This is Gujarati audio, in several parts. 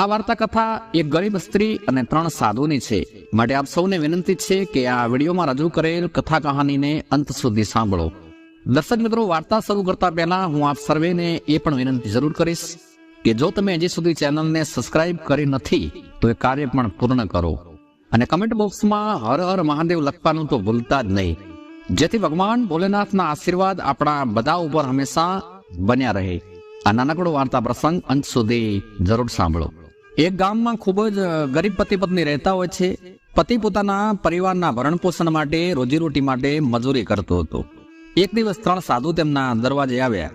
આ વાર્તા કથા એક ગરીબ સ્ત્રી અને 3 સાધુની છે. માટે આપ સૌને વિનંતી છે કે આ વિડીયોમાં રજૂ કરેલ કથા કહાનીને અંત સુધી સાંભળો. દર્શક મિત્રો, વાર્તા શરૂ કરતા પહેલા હું આપ સર્વેને એ પણ વિનંતી જરૂર કરીશ કે જો તમે હજી સુધી ચેનલને સબસ્ક્રાઇબ કરી નથી તો એ કાર્ય પણ પૂર્ણ કરો અને કમેન્ટ બોક્સમાં હર હર મહાદેવ લખવાનું તો ભૂલતા જ નહીં, જેથી ભગવાન ભોલેનાથના આશીર્વાદ આપણા બધા ઉપર હંમેશા બન્યા રહે. આ નાનકડો વાર્તા પ્રસંગ અંત સુધી જરૂર સાંભળો. એક ગામમાં ખૂબ જ ગરીબ પતિ પત્ની રહેતા હોય છે. પતિ પોતાના પરિવારના ભરણ પોષણ માટે, રોજીરોટી માટે મજૂરી કરતો હતો. એક દિવસ 3 સાધુ તેમના દરવાજે આવ્યા.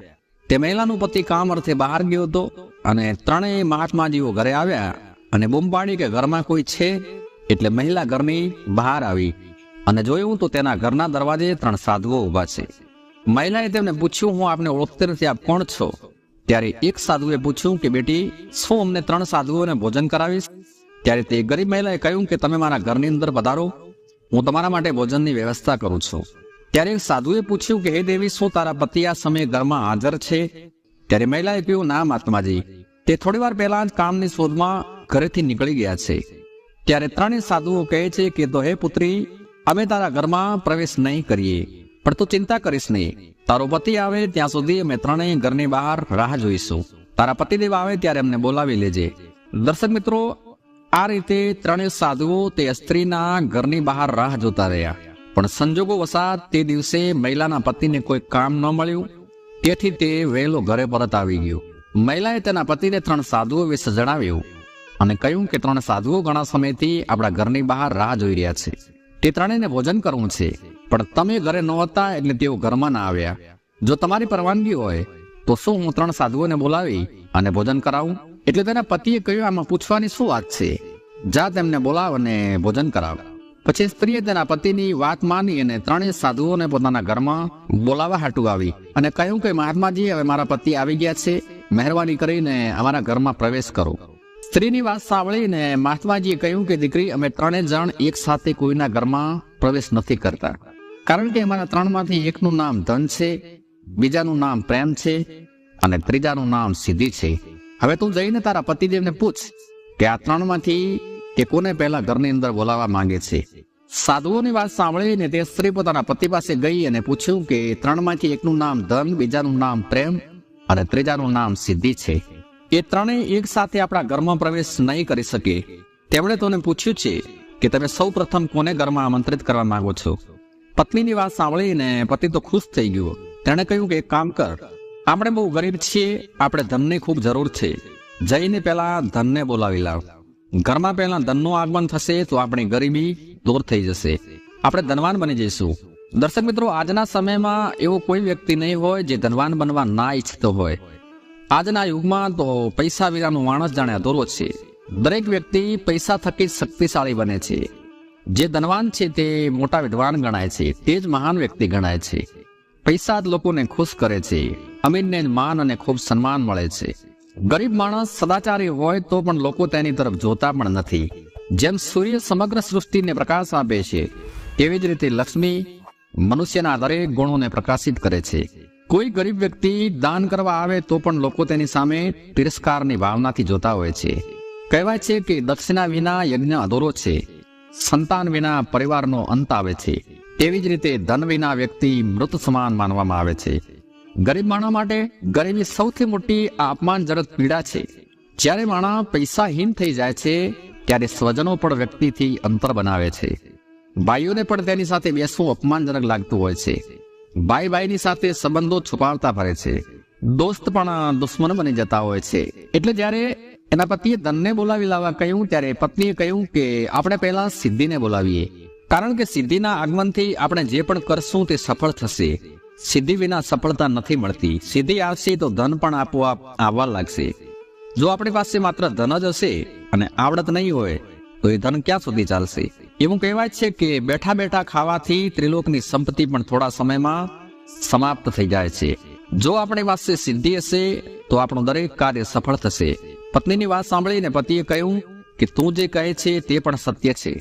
તે મહિલાનું પતિ કામ અર્થે બહાર ગયો હતો અને 3 મહાત્માજીઓ ઘરે આવ્યા અને બૂમ પાડી કે ઘરમાં કોઈ છે. એટલે મહિલા ઘરની બહાર આવી અને જોયું તો તેના ઘરના દરવાજે 3 સાધુઓ ઉભા છે. મહિલાએ તેમને પૂછ્યું, હું આપને ઓળખતી નથી, આપ કોણ છો? ત્યારે એક સાધુએ પૂછ્યું કે બેટી, શું અમને 3 સાધુઓને ભોજન કરાવીશ? ત્યારે તે ગરીબ મહિલાએ કહ્યું કે તમે મારા ઘરની અંદર પધારો, હું તમારા માટે ભોજનની વ્યવસ્થા કરું છું. ત્યારે એક સાધુએ પૂછ્યું કે હે દેવી, શું તારા પતિ આ સમયે ઘરમાં હાજર છે? ત્યારે મહિલાએ કહ્યું, ના મહાત્માજી, તે થોડી વાર પહેલા જ કામની શોધમાં ઘરેથી નીકળી ગયા છે. ત્યારે 3 સાધુઓ કહે છે કે તો હે પુત્રી, અમે તારા ઘરમાં પ્રવેશ નહીં કરીએ, પણ તું ચિંતા કરીશ નહીં. તારો પતિ આવે ત્યાં સુધી અમે 3 ઘરની બહાર રાહ જોઈશું. તારા પતિદેવ આવે ત્યારે અમને બોલાવી લેજે. દર્શક મિત્રો, આ રીતે 3 સાધુઓ તે સ્ત્રીના ઘરની બહાર રાહ જોતા રહ્યા. પણ સંજોગો વસાત તે દિવસે મહિલાના પતિને કોઈ કામ ન મળ્યું, તેથી તે વહેલો ઘરે પરત આવી ગયો. મહિલાએ તેના પતિને 3 સાધુઓ વિશે જણાવ્યું અને કહ્યું કે 3 સાધુઓ ઘણા સમયથી આપણા ઘરની બહાર રાહ જોઈ રહ્યા છે. તે 3ને ભોજન કરવું છે, પણ તમે ઘરે નહોતા એટલે તેઓ ઘરમાં ના આવ્યા. જો તમારી પરવાનગી હોય તો શું હું 3 સાધુઓને બોલાવી અને ભોજન કરાવું? એટલે તેના પતિએ કહ્યું, આમાં પૂછવાની શું વાત છે? જા તેમને બોલાવ અને ભોજન કરાવ. પછી સ્ત્રીએ તેના પતિની વાત માની અને 3 સાધુઓને પોતાના ઘરમાં બોલાવવા હાટુ આવી અને કહ્યું કે મહાત્માજી, હવે મારા પતિ આવી ગયા છે, મહેરબાની કરીને અમારા ઘરમાં પ્રવેશ કરો. સ્ત્રીની વાત સાંભળીને મહાત્માજીએ કહ્યું કે દીકરી, અમે 3 જણ એક સાથે કોઈના ઘરમાં પ્રવેશ નથી કરતા, કારણ કે અમારા 3માંથી એકનું નામ ધન છે, બીજાનું નામ પ્રેમ છે અને ત્રીજાનું નામ સિદ્ધિ છે. હવે તું જઈને તારા પતિદેવને પૂછ કે આ 3માંથી કે કોને પહેલા ઘરની અંદર બોલાવવા માંગે છે. સાધુઓની વાત સાંભળીને તે સ્ત્રી પોતાના પતિ પાસે ગઈ અને પૂછ્યું કે 3માંથી એકનું નામ ધન, બીજાનું નામ પ્રેમ અને ત્રીજાનું નામ સિદ્ધિ છે. એ 3 એક સાથે આપણા ઘરમાં પ્રવેશ નહીં કરી શકે. તેમણે તને પૂછ્યું છે કે તમે સૌ પ્રથમ કોને ઘરમાં આમંત્રિત કરવા માંગો છો? પત્નીની વાત સાંભળીને પતિ તો ખુશ થઈ ગયો. તેણે કહ્યું કે એક કામ કર, આપણે બહુ ગરીબ છીએ, આપણે ધનની ખૂબ જરૂર છે, જઈને પહેલા ધનને બોલાવી લાવ. ઘરમાં પહેલા ધનનું આગમન થશે તો આપણી ગરીબી દૂર થઈ જશે, આપણે ધનવાન બની જઈશું. દર્શક મિત્રો, આજના સમયમાં એવો કોઈ વ્યક્તિ નહીં હોય જે ધનવાન બનવા ના ઈચ્છતો હોય. આજના યુગમાં તો પૈસા વિનાનો માણસ જાણે અધૂરો છે. દરેક વ્યક્તિ પૈસા થકી શક્તિશાળી બને છે. જે ધનવાન છે તે મોટા વિદ્વાન ગણાય છે, તે જ મહાન વ્યક્તિ ગણાય છે. પૈસા જ લોકોને ખુશ કરે છે. અમીરને માન અને ખૂબ સન્માન મળે છે. ગરીબ માણસ સદાચારી હોય તો પણ લોકો તેની તરફ જોતા પણ નથી. જેમ સૂર્ય સમગ્ર સૃષ્ટિને પ્રકાશ આપે છે, તેવી જ રીતે લક્ષ્મી મનુષ્યના દરેક ગુણોને પ્રકાશિત કરે છે. કોઈ ગરીબ વ્યક્તિ દાન કરવા આવે તો પણ લોકો તેની સામે તિરસ્કારની ભાવનાથી જોતા હોય છે. કહેવાય છે કે દક્ષિણા વિના યજ્ઞ અધૂરો છે, સંતાન વિના પરિવારનો અંત આવે છે. તેવી જ રીતે ધન વિના વ્યક્તિ મૃત સમાન માનવામાં આવે છે. ગરીબ માણસ માટે ગરીબી સૌથી મોટી અપમાનજનક પીડા છે. જ્યારે માણસ પૈસાહીન થઈ જાય છે ત્યારે સ્વજનો પણ વ્યક્તિથી અંતર બનાવે છે. ભાઈઓને પણ તેની સાથે બેસવું અપમાનજનક લાગતું હોય છે. ભાઈ ભાઈની સાથે સંબંધો છુપાવતા ફરે છે. દોસ્ત પણ દુશ્મન બની જતા હોય છે. એટલે જ્યારે એના પતિએ ધનને બોલાવી લાવવા કહ્યું ત્યારે પત્નીએ કહ્યું કે આપણે પહેલા સિદ્ધિને બોલાવીએ, કારણ કે સિદ્ધિના આગમનથી આપણે જે પણ કરશું તે સફળ થશે. સિદ્ધિ વિના સફળતા નથી મળતી. સિદ્ધિ આવશે તો ધન પણ આપોઆપ આવવા લાગશે. જો આપણી પાસે માત્ર ધન જ હશે અને આવડત નહીં હોય તો એ ધન ક્યાં સુધી ચાલશે? એવું કહેવાય છે કે બેઠા બેઠા ખાવાથી ત્રિલોકની સંપત્તિ પણ થોડા સમયમાં સમાપ્ત થઈ જાય છે. જો આપણી પાસે સિદ્ધિ હશે તો આપણું દરેક કાર્ય સફળ થશે. પત્નીની વાત સાંભળીને પતિએ કહ્યું કે તું જે કહે છે તે પણ સત્ય છે,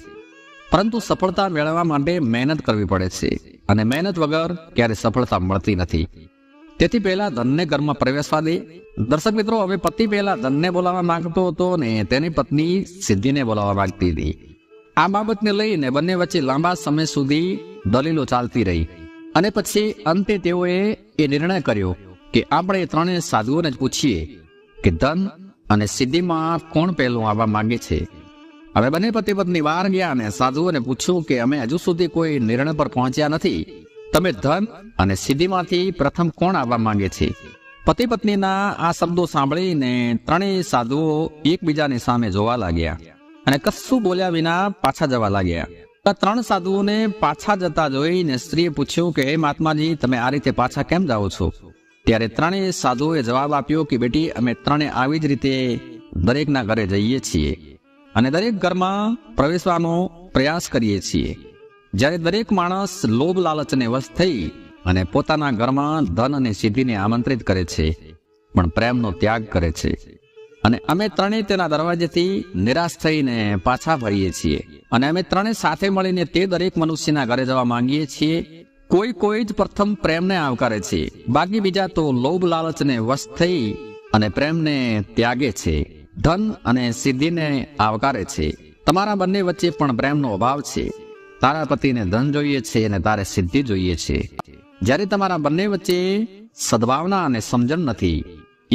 પરંતુ સફળતા મેળવવા માટે મહેનત કરવી પડે છે અને મહેનત વગર ક્યારે સફળતા મળતી નથી. તેથી પહેલા ધનને ઘરમાં પ્રવેશવા દે. દર્શક મિત્રો, હવે પતિ પહેલા ધનને બોલાવવા માંગતો હતો ને તેની પત્ની સિદ્ધિને બોલાવવા માંગતી હતી. આ બાબતને લઈને બંને વચ્ચે લાંબા સમય સુધી દલીલો ચાલતી રહી અને પછી અંતે તેઓએ એ નિર્ણય કર્યો કે આપણે ત્રણેય સાધુઓને જ પૂછીએ કે ધન અને સિદ્ધિમાં કોણ પહેલું આવવા માંગે છે. હવે બંને પતિ પત્ની બહાર ગયા અને સાધુઓને પૂછ્યું કે અમે હજુ સુધી કોઈ નિર્ણય પર પહોંચ્યા નથી. તમે ધન અને સિદ્ધિમાંથી પ્રથમ કોણ આવવા માંગે છે? પતિ પત્નીના આ શબ્દો સાંભળીને ત્રણેય સાધુઓ એકબીજાની સામે જોવા લાગ્યા અને કશું બોલ્યા વિના પાછા જવા લાગ્યા. ત્રણ સાધુઓને પાછા જતા જોઈને સ્ત્રીએ પૂછ્યું કે હે મહાત્માજી, તમે આ રીતે પાછા કેમ જાઓ છો? ત્યારે ત્રણેય સાધુઓએ જવાબ આપ્યો કે બેટી, અમે ત્રણે આવી જ રીતે દરેકના ઘરે જઈએ છીએ અને દરેક ઘરમાં પ્રવેશવાનો પ્રયાસ કરીએ છીએ. જ્યારે દરેક માણસ લોભ લાલચને વશ થઈ અને પોતાના ઘરમાં ધન અને સિદ્ધિને આમંત્રિત કરે છે, પણ પ્રેમનો ત્યાગ કરે છે. અને અમે ત્રણેય તેના દરવાજેથી નિરાશ થઈને પાછા ફરીએ છીએ અને અમે ત્રણેય સાથે મળીને તે દરેક મનુષ્યના ઘરે જવા માંગીએ છીએ. કોઈ જ પ્રથમ પ્રેમને આવકારે છે, બાકી બીજા તો લોભ લાલચને વશ થઈ અને પ્રેમને ત્યાગે છે, ધન અને સિદ્ધિને આવકારે છે. તમારા બંને વચ્ચે પણ પ્રેમનો અભાવ છે. તારા પતિને ધન જોઈએ છે અને તારે સિદ્ધિ જોઈએ છે. જ્યારે તમારા બંને વચ્ચે સદભાવના અને સમજણ નથી,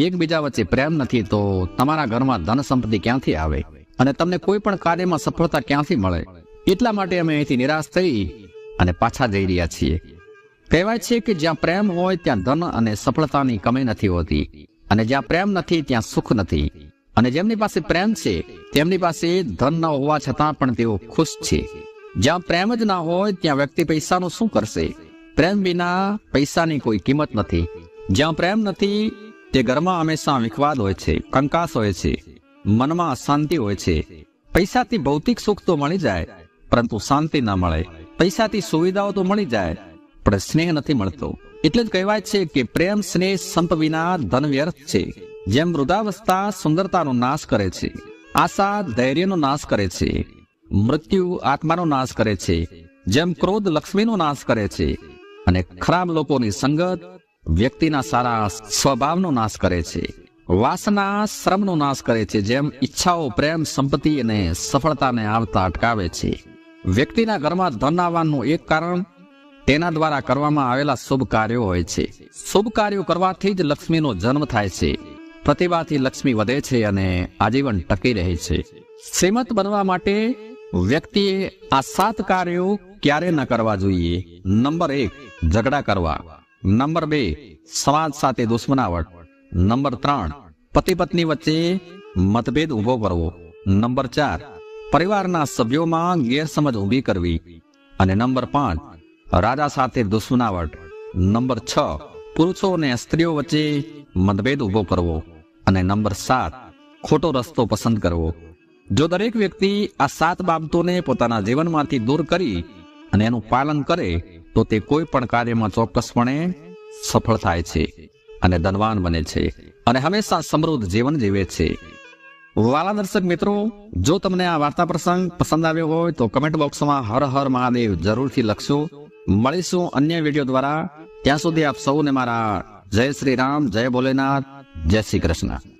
એકબીજા વચ્ચે પ્રેમ નથી, તો તમારા ઘરમાં ધન સંપત્તિ ક્યાંથી આવે અને તમને કોઈ પણ કાર્યમાં સફળતા ક્યાંથી મળે? એટલા માટે અમે અહીંથી નિરાશ થઈ અને પાછા જઈ રહ્યા છીએ. કહેવાય છે કે જ્યાં પ્રેમ હોય ત્યાં ધન અને સફળતાની કમી નથી હોતી અને જ્યાં પ્રેમ નથી ત્યાં સુખ નથી. અને જેમની પાસે પ્રેમ છે તેમની પાસે ધન ન હોવા છતાં પણ તેઓ ખુશ છે. જ્યાં પ્રેમ જ ના હોય ત્યાં વ્યક્તિ પૈસાનું શું કરશે? પ્રેમ વિના પૈસાની કોઈ કિંમત નથી. જ્યાં પ્રેમ નથી તે ઘરમાં હંમેશા વિખવાદ હોય છે, કંકાસ હોય છે, મનમાં અશાંતિ હોય છે. પૈસાથી ભૌતિક સુખ તો મળી જાય પરંતુ શાંતિ ના મળે. પૈસાથી સુવિધાઓ તો મળી જાય પણ સ્નેહ નથી મળતો. એટલે જ કહેવાય છે કે પ્રેમ સ્નેહ સંપ વિના ધન વ્યર્થ છે. જેમ વૃદ્ધાવસ્થા સુંદરતાનો નાશ કરે છે, આશા ધૈર્યનો નાશ કરે છે, મૃત્યુ આત્માનો નાશ કરે છે, જેમ ક્રોધ લક્ષ્મીનો નાશ કરે છે અને ખરાબ લોકોની સંગત વ્યક્તિના સારા સ્વભાવનો નાશ કરે છે, વાસના શ્રમનો નાશ કરે છે, જેમ ઈચ્છાઓ પ્રેમ સંપત્તિ અને સફળતાને આવતા અટકાવે છે. વ્યક્તિના ઘરમાં ધન આવવાનું એક કારણ તેના દ્વારા કરવામાં આવેલા શુભ કાર્યો હોય છે. શુભ કાર્યો કરવાથી જ લક્ષ્મીનો જન્મ થાય છે. પ્રતિભાથી લક્ષ્મી વધે છે અને આજીવન ટકી રહે છે. શ્રીમંત બનવા માટે વ્યક્તિએ આ 7 કાર્યો ક્યારે ન કરવા જોઈએ. નંબર 1, ઝઘડા કરવા. નંબર 2, સમાજ સાથે દુશ્મનાવટ. નંબર 3, પતિ પત્ની વચ્ચે મતભેદ ઉભો કરવો. નંબર 4, પરિવારના સભ્યોમાં ગેરસમજ ઊભી કરવી. અને નંબર 5, રાજા સાથે દુશ્મનાવટ. નંબર 6, પુરુષો અને સ્ત્રીઓ વચ્ચે મતભેદ ઉભો કરવો. અને નંબર 7, ખોટો રસ્તો પસંદ કરવો. જો દરેક વ્યક્તિ આ 7 બાબતોને પોતાના જીવનમાંથી દૂર કરી અને એનું પાલન કરે તો તે કોઈ પણ કાર્યમાં ચોક્કસપણે સફળ થાય છે અને ધનવાન બને છે અને હંમેશા સમૃદ્ધ જીવન જીવે છે. વાલા દર્શક મિત્રો, જો તમને આ વાર્તા પ્રસંગ પસંદ આવ્યો હોય તો કમેન્ટ બોક્સમાં હર હર મહાદેવ જરૂરથી લખશો. મળીશું અન્ય વિડીયો દ્વારા. ત્યાં સુધી આપ સૌને મારા જય શ્રી રામ, જય ભોલેનાથ, જય શ્રી કૃષ્ણ.